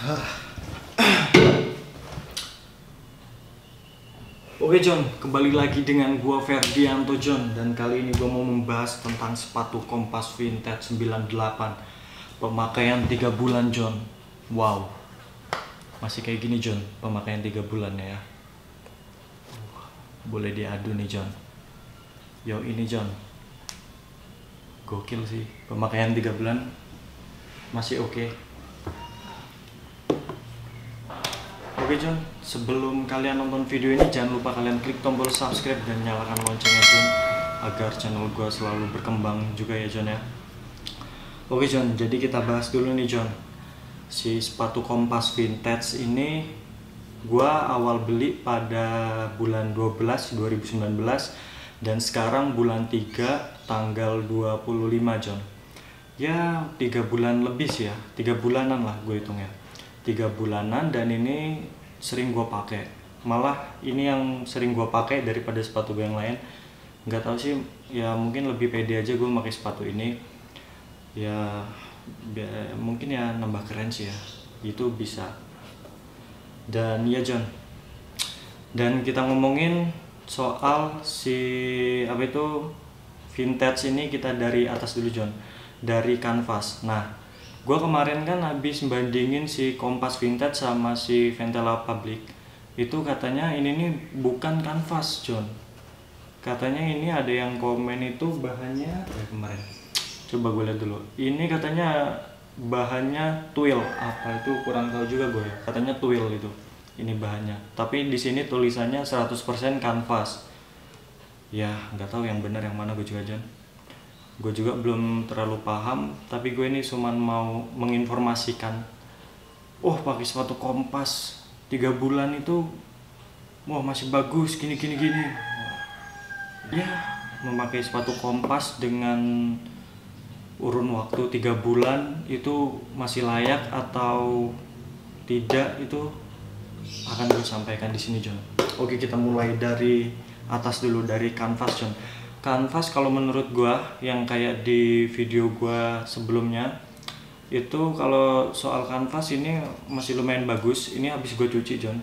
Oke John, kembali lagi dengan gua Ferdianto John, dan kali ini gua mau membahas tentang sepatu Kompas Vintage 98 pemakaian 3 bulan John. Wow, masih kayak gini John, pemakaian 3 bulan ya. Boleh diadu nih John. Yo ini John, gokil sih, pemakaian 3 bulan masih oke. Oke John, sebelum kalian nonton video ini jangan lupa kalian klik tombol subscribe dan nyalakan loncengnya John, agar channel gue selalu berkembang juga ya John ya. Oke John, jadi kita bahas dulu nih John. Si sepatu Kompas Vintage ini gue awal beli pada bulan 12 2019 dan sekarang bulan 3 tanggal 25 John. Ya 3 bulan lebih sih ya, 3 bulanan lah gue hitung ya. 3 bulanan, dan ini sering gue pakai. Malah ini yang sering gue pakai daripada sepatu gue yang lain. Nggak tahu sih, ya mungkin lebih pede aja gue pakai sepatu ini. Ya mungkin ya nambah keren sih ya, itu bisa. Dan ya John, dan kita ngomongin soal si apa itu vintage ini, kita dari atas dulu John, dari kanvas. Nah, gue kemarin kan habis bandingin si Kompas Vintage sama si Ventela Public. Itu katanya ini nih bukan kanvas John. Katanya ini ada yang komen itu bahannya kemarin. Coba gue lihat dulu. Ini katanya bahannya twill. Apa itu kurang tahu juga gue ya. Katanya twill itu. Ini bahannya. Tapi di sini tulisannya 100% kanvas. Ya nggak tahu yang benar yang mana gue juga John. Gue juga belum terlalu paham, tapi gue ini cuma mau menginformasikan. Oh, pakai sepatu Kompas 3 bulan itu, wah masih bagus, gini. Ya, memakai sepatu Kompas dengan urun waktu 3 bulan itu masih layak atau tidak, itu akan gue sampaikan di sini John. Oke, kita mulai dari atas dulu, dari kanvas John. Kanvas kalau menurut gua, yang kayak di video gua sebelumnya itu, kalau soal kanvas ini masih lumayan bagus. Ini habis gua cuci John.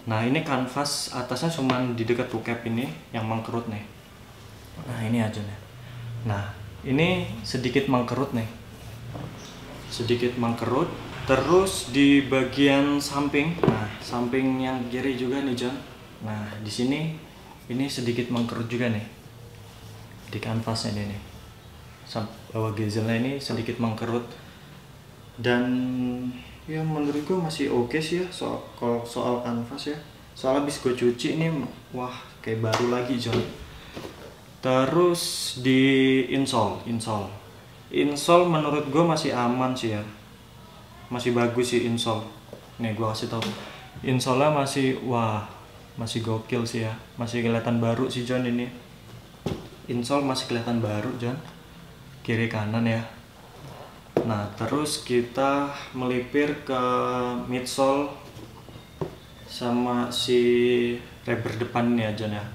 Nah, ini kanvas atasnya cuman di dekat bokep ini yang mengkerut nih. Nah, ini aja nih. Nah, ini sedikit mengkerut nih, sedikit mengkerut. Terus di bagian samping, nah samping yang kiri juga nih John. Nah, di sini ini sedikit mengkerut juga nih, di kanvasnya ini nih, bawah bezelnya ini sedikit mengkerut. Dan ya menurut gue masih oke sih ya, soal kanvas ya. Soal habis gue cuci ini, wah kayak baru lagi John. Terus di insole menurut gue masih aman sih ya, masih bagus sih insole. Nih gue kasih tau, insole-nya masih, wah masih gokil sih ya, masih kelihatan baru sih John. Ini insole masih kelihatan baru John, kiri kanan ya. Nah, terus kita melipir ke midsole sama si rubber depan ya John ya,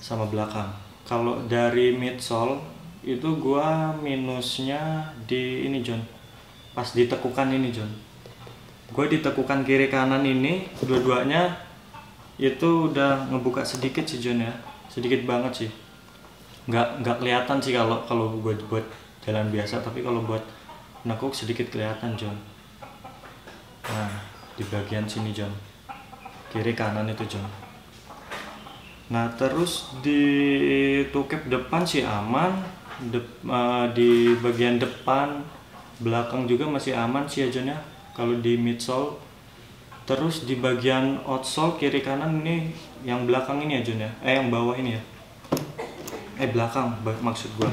sama belakang. Kalau dari midsole itu gua minusnya di ini John, pas ditekukan ini John. Gua ditekukan kiri kanan ini, dua-duanya itu udah ngebuka sedikit sih John ya, sedikit banget sih. Nggak kelihatan sih kalau buat jalan biasa, tapi kalau buat nekuk sedikit kelihatan John. Nah, di bagian sini John, kiri kanan itu John. Nah, terus di tukep depan sih aman, di bagian depan belakang juga masih aman sih ya John ya, kalau di midsole. Terus di bagian outsole kiri kanan ini, yang belakang ini ya John ya, yang bawah ini ya, belakang maksud gua.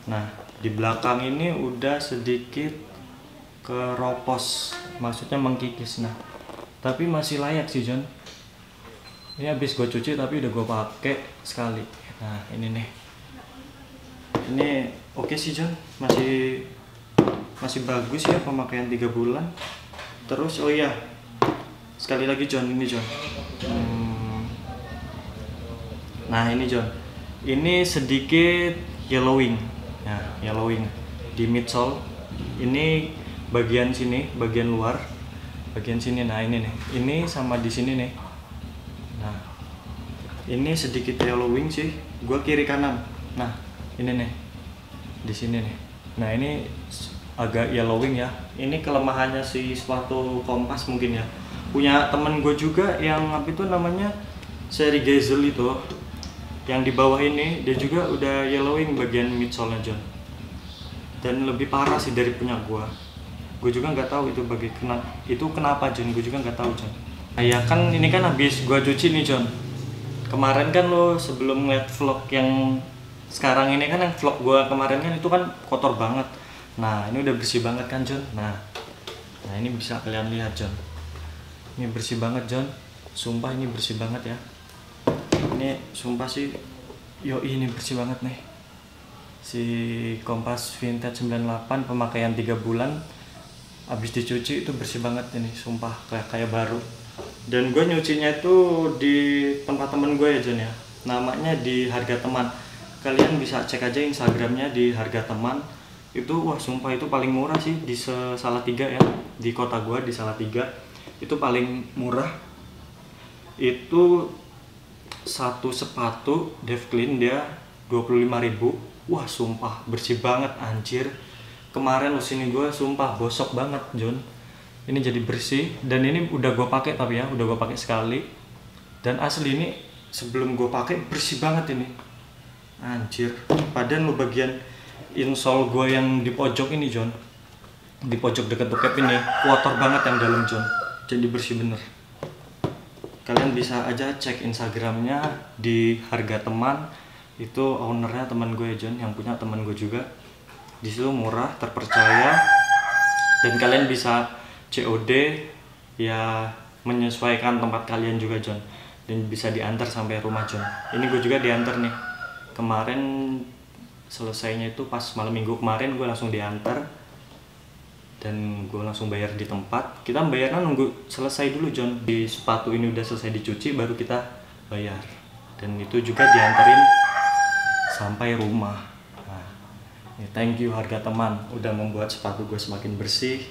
Nah, di belakang ini udah sedikit keropos, maksudnya mengkikis. Nah, tapi masih layak sih John. Ini habis gua cuci tapi udah gua pakai sekali. Nah, ini nih, ini oke sih John, masih bagus ya, pemakaian 3 bulan. Terus oh iya, sekali lagi John, ini John. Nah, ini John, ini sedikit yellowing. Nah, yellowing di midsole. Ini bagian sini, bagian luar bagian sini. Nah ini nih, ini sama di sini nih. Nah ini sedikit yellowing sih, gua kiri kanan. Nah ini nih di sini nih. Nah ini agak yellowing ya. Ini kelemahannya si sepatu Kompas mungkin ya. Punya temen gue juga yang apa itu namanya seri Gezel itu, yang di bawah ini dia juga udah yellowing bagian midsole-nya John. Dan lebih parah sih dari punya gue. Gue juga nggak tahu itu kenapa John. Gue juga nggak tahu John. Nah, ya kan ini kan habis gue cuci nih John. Kemarin kan lo sebelum ngeliat vlog yang sekarang ini kan, yang vlog gue kemarin kan itu kan kotor banget. Nah ini udah bersih banget kan John. Nah ini bisa kalian lihat John. Ini bersih banget John. Sumpah ini bersih banget ya. Ini sumpah sih, ini bersih banget nih. Si Kompas Vintage 98 pemakaian 3 bulan, habis dicuci itu bersih banget ini, sumpah kayak baru. Dan gue nyucinya itu di tempat temen gue ya John ya, namanya di Harga Teman. Kalian bisa cek aja Instagramnya di Harga Teman. Itu wah sumpah itu paling murah sih di Salatiga ya, di kota gue di Salatiga itu paling murah. Itu satu sepatu Dave Clean dia 25.000. Wah sumpah bersih banget anjir. Kemarin sini gue sumpah gosok banget John. Ini jadi bersih dan ini udah gue pakai, tapi ya udah gue pakai sekali. Dan asli ini sebelum gue pakai bersih banget ini. Anjir. Padahal lo bagian insole gue yang di pojok ini John, di pojok dekat tukep ini kotor banget yang dalam John. Jadi bersih bener. Kalian bisa aja cek Instagramnya di Harga Teman. Itu ownernya teman gue John, yang punya teman gue juga. Di situ murah, terpercaya, dan kalian bisa COD ya, menyesuaikan tempat kalian juga John, dan bisa diantar sampai rumah John. Ini gue juga diantar nih. Kemarin selesainya itu pas malam minggu kemarin, gue langsung diantar dan gue langsung bayar di tempat. Kita bayarnya nunggu selesai dulu John. Di sepatu ini udah selesai dicuci baru kita bayar, dan itu juga diantarin sampai rumah. Nah, thank you Harga Teman udah membuat sepatu gue semakin bersih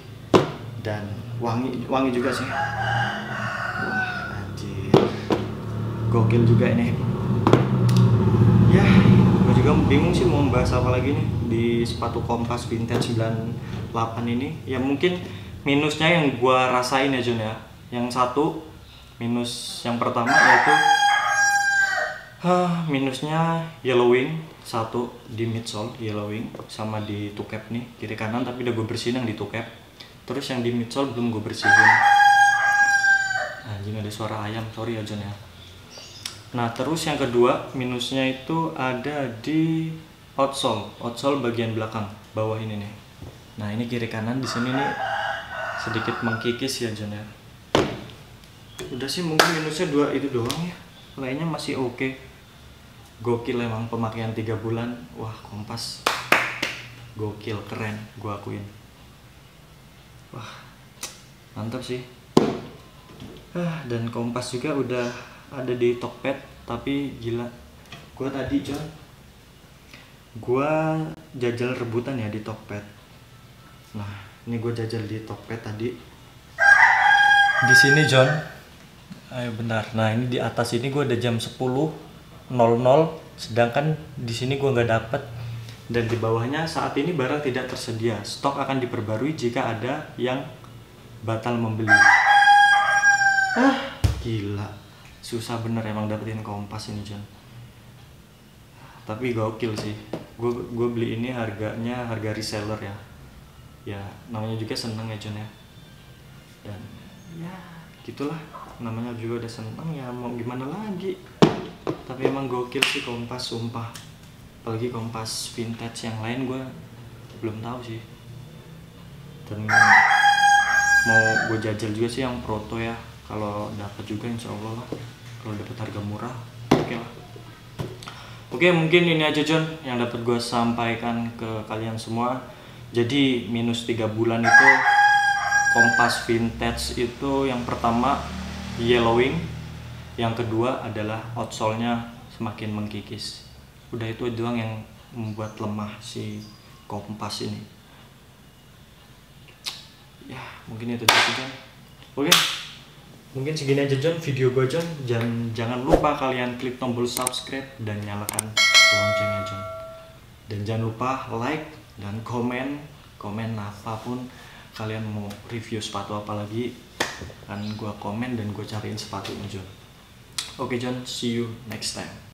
dan wangi juga sih. Wah anjir, gokil juga ini ya. Gue juga bingung sih mau membahas apa lagi nih di sepatu Kompas Vintage 98 ini. Ya mungkin minusnya yang gue rasain ya John ya. Yang satu minus yang pertama yaitu minusnya yellowing, satu di midsole yellowing, sama di tukep nih kiri kanan, tapi udah gue bersihin yang di tukep. Terus yang di midsole belum gue bersihin. Anjing ada suara ayam, sorry ya John ya. Nah terus yang kedua minusnya itu ada di outsole bagian belakang bawah ini nih. Nah ini kiri kanan di sini nih sedikit mengkikis ya John ya. Udah sih mungkin minusnya dua itu doang ya, lainnya masih oke. Gokil emang pemakaian 3 bulan. Wah Kompas gokil, keren, gua akuin. Wah mantap sih. Dan Kompas juga udah ada di Tokped, tapi gila, gua tadi John, gua jajal rebutan ya di Tokped. Nah ini gua jajal di Tokped tadi di sini John. Ayo bentar. Nah ini di atas ini gua ada jam 10.00, sedangkan di sini gua nggak dapet. Dan di bawahnya saat ini barang tidak tersedia, stok akan diperbarui jika ada yang batal membeli. Gila, susah bener emang dapetin Kompas ini John. Tapi gokil sih, gue beli ini harganya harga reseller ya. Ya namanya juga seneng ya John ya. Dan ya gitulah, namanya juga udah seneng ya, mau gimana lagi. Tapi emang gokil sih Kompas, sumpah. Apalagi Kompas Vintage yang lain gue belum tahu sih. Dan mau gue jajal juga sih yang Proto ya. Kalau dapat juga insya Allah lah. Kalau dapat harga murah, oke lah. Oke, mungkin ini aja John yang dapat gue sampaikan ke kalian semua. Jadi minus 3 bulan itu Kompas Vintage itu yang pertama yellowing, yang kedua adalah outsole-nya semakin mengkikis. Udah itu doang yang membuat lemah si Kompas ini. Ya mungkin itu aja John. Oke, mungkin segini aja John video gue John. Jangan lupa kalian klik tombol subscribe dan nyalakan loncengnya John. Dan jangan lupa like dan komen apapun kalian mau review sepatu apa lagi, kan gue komen dan gue cariin sepatunya John. Oke John, see you next time.